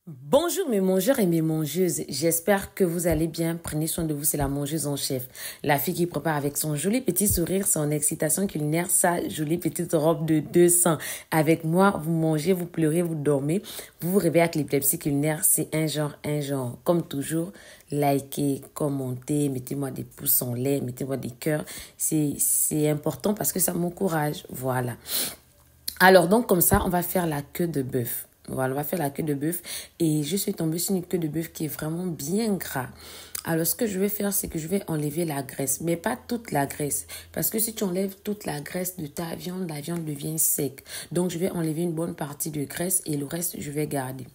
Bonjour mes mangeurs et mes mangeuses, j'espère que vous allez bien. Prenez soin de vous, c'est la mangeuse en chef. La fille qui prépare avec son joli petit sourire, son excitation culinaire, sa jolie petite robe de 200. Avec moi, vous mangez, vous pleurez, vous dormez, vous vous réveillez avec l'épilepsie culinaire, c'est un genre, un genre. Comme toujours, likez, commentez, mettez-moi des pouces en l'air, mettez-moi des cœurs. C'est important parce que ça m'encourage, voilà. Alors, donc, comme ça, on va faire la queue de bœuf. Voilà, on va faire la queue de bœuf. Et je suis tombée sur une queue de bœuf qui est vraiment bien gras. Alors, ce que je vais faire, c'est que je vais enlever la graisse. Mais pas toute la graisse. Parce que si tu enlèves toute la graisse de ta viande, la viande devient sec. Donc, je vais enlever une bonne partie de graisse et le reste, je vais garder.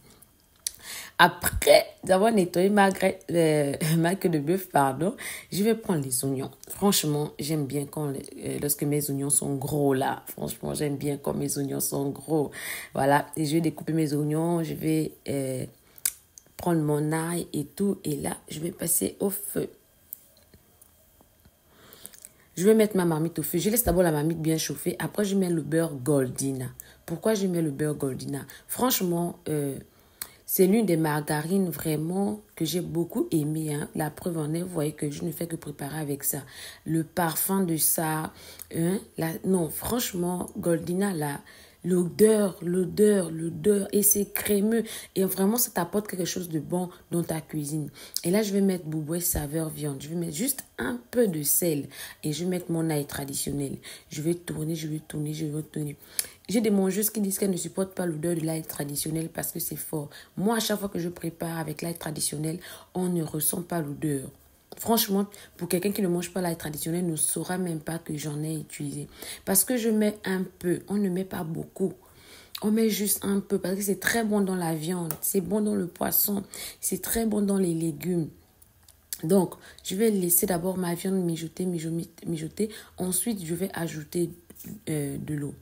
Après avoir nettoyé ma queue de bœuf, pardon, je vais prendre les oignons. Franchement, j'aime bien lorsque mes oignons sont gros là. Franchement, j'aime bien quand mes oignons sont gros. Voilà, et je vais découper mes oignons, je vais prendre mon ail et tout. Et là, je vais passer au feu. Je vais mettre ma marmite au feu. Je laisse d'abord la marmite bien chauffer. Après, je mets le beurre Goldina. Pourquoi je mets le beurre Goldina? Franchement, c'est l'une des margarines vraiment que j'ai beaucoup aimé. Hein. La preuve en est, vous voyez que je ne fais que préparer avec ça. Le parfum de ça. Hein, non, franchement, Goldina, là, l'odeur. Et c'est crémeux. Et vraiment, ça t'apporte quelque chose de bon dans ta cuisine. Et là, je vais mettre boubouet saveur viande. Je vais mettre juste un peu de sel. Et je vais mettre mon ail traditionnel. Je vais tourner. J'ai des mangeuses qui disent qu'elles ne supportent pas l'odeur de l'ail traditionnel parce que c'est fort. Moi, à chaque fois que je prépare avec l'ail traditionnel, on ne ressent pas l'odeur. Franchement, pour quelqu'un qui ne mange pas l'ail traditionnel, ne saura même pas que j'en ai utilisé. Parce que je mets un peu, on ne met pas beaucoup. On met juste un peu parce que c'est très bon dans la viande, c'est bon dans le poisson, c'est très bon dans les légumes. Donc, je vais laisser d'abord ma viande mijoter. Ensuite, je vais ajouter de l'eau.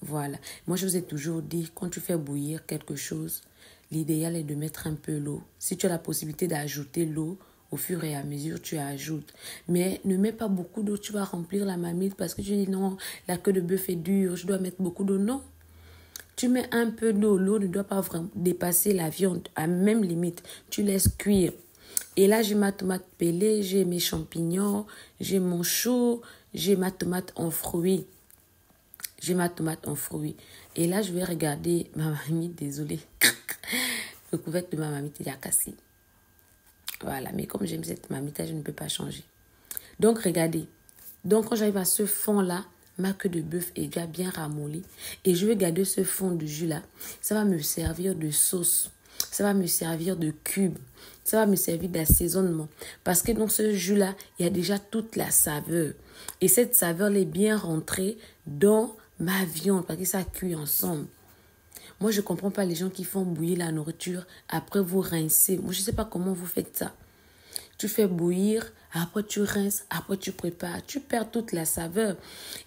Voilà. Moi, je vous ai toujours dit, quand tu fais bouillir quelque chose, l'idéal est de mettre un peu l'eau. Si tu as la possibilité d'ajouter l'eau, au fur et à mesure, tu ajoutes. Mais ne mets pas beaucoup d'eau, tu vas remplir la marmite parce que tu dis non, la queue de bœuf est dure, je dois mettre beaucoup d'eau. Non. Tu mets un peu d'eau, l'eau ne doit pas vraiment dépasser la viande, à même limite. Tu laisses cuire. Et là, j'ai ma tomate pelée, j'ai mes champignons, j'ai mon chou, j'ai ma tomate en fruits. J'ai ma tomate en fruits. Et là, je vais regarder ma mamie, désolée. Le couvercle de ma mamie, il a cassé. Voilà, mais comme j'aime cette mamie, je ne peux pas changer. Donc, regardez. Donc, quand j'arrive à ce fond-là, ma queue de bœuf est déjà bien ramollie. Et je vais garder ce fond de jus-là. Ça va me servir de sauce. Ça va me servir de cube. Ça va me servir d'assaisonnement. Parce que dans ce jus-là, il y a déjà toute la saveur. Et cette saveur, elle est bien rentrée dans ma viande. Parce que ça cuit ensemble. Moi, je ne comprends pas les gens qui font bouillir la nourriture. Après, vous rincez. Moi, je ne sais pas comment vous faites ça. Tu fais bouillir, après tu rinces, après tu prépares. Tu perds toute la saveur.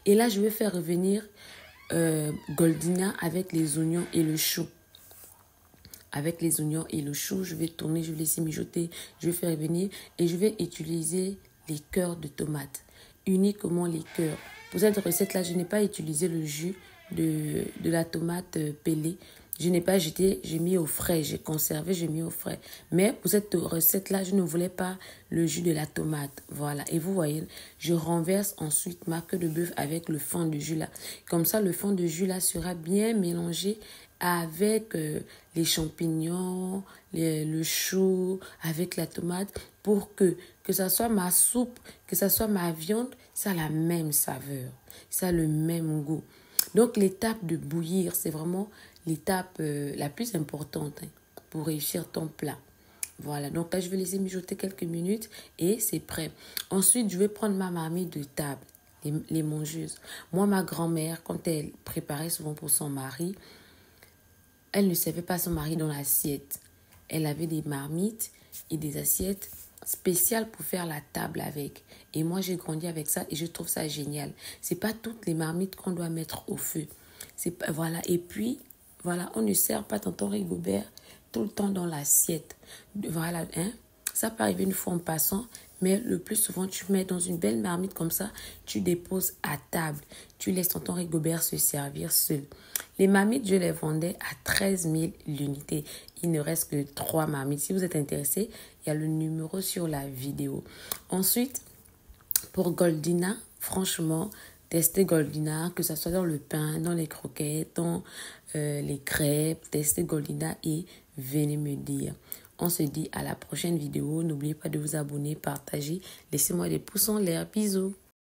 Et là, je vais faire revenir Goldina avec les oignons et le chou. Avec les oignons et le chou, je vais tourner, je vais laisser mijoter, je vais faire revenir et je vais utiliser les cœurs de tomates. Uniquement les cœurs. Pour cette recette-là, je n'ai pas utilisé le jus de la tomate pelée. Je n'ai pas jeté, j'ai mis au frais, j'ai conservé, j'ai mis au frais. Mais pour cette recette-là, je ne voulais pas le jus de la tomate. Voilà. Et vous voyez, je renverse ensuite ma queue de bœuf avec le fond de jus là. Comme ça, le fond de jus là sera bien mélangé avec les champignons, le chou, avec la tomate, pour que ça soit ma soupe, que ça soit ma viande, ça a la même saveur, ça a le même goût. Donc l'étape de bouillir, c'est vraiment l'étape la plus importante pour réussir ton plat. Voilà, donc là je vais laisser mijoter quelques minutes et c'est prêt. Ensuite, je vais prendre ma marmite de table, les mangeuses. Moi, ma grand-mère, quand elle préparait souvent pour son mari, elle ne servait pas son mari dans l'assiette. Elle avait des marmites et des assiettes spéciales pour faire la table avec. Et moi, j'ai grandi avec ça et je trouve ça génial. C'est pas toutes les marmites qu'on doit mettre au feu. Voilà. Et puis, voilà, on ne sert pas tonton Rigobert tout le temps dans l'assiette. Voilà, hein. Ça peut arriver une fois en passant, mais le plus souvent, tu mets dans une belle marmite comme ça, tu déposes à table. Tu laisses tonton Rigobert se servir seul. Les marmites, je les vendais à 13 000 l'unité. Il ne reste que 3 marmites. Si vous êtes intéressé, il y a le numéro sur la vidéo. Ensuite, pour Goldina, franchement, testez Goldina, que ce soit dans le pain, dans les croquettes, dans les crêpes. Testez Goldina et venez me dire. On se dit à la prochaine vidéo. N'oubliez pas de vous abonner, partager. Laissez-moi des pouces en l'air. Bisous.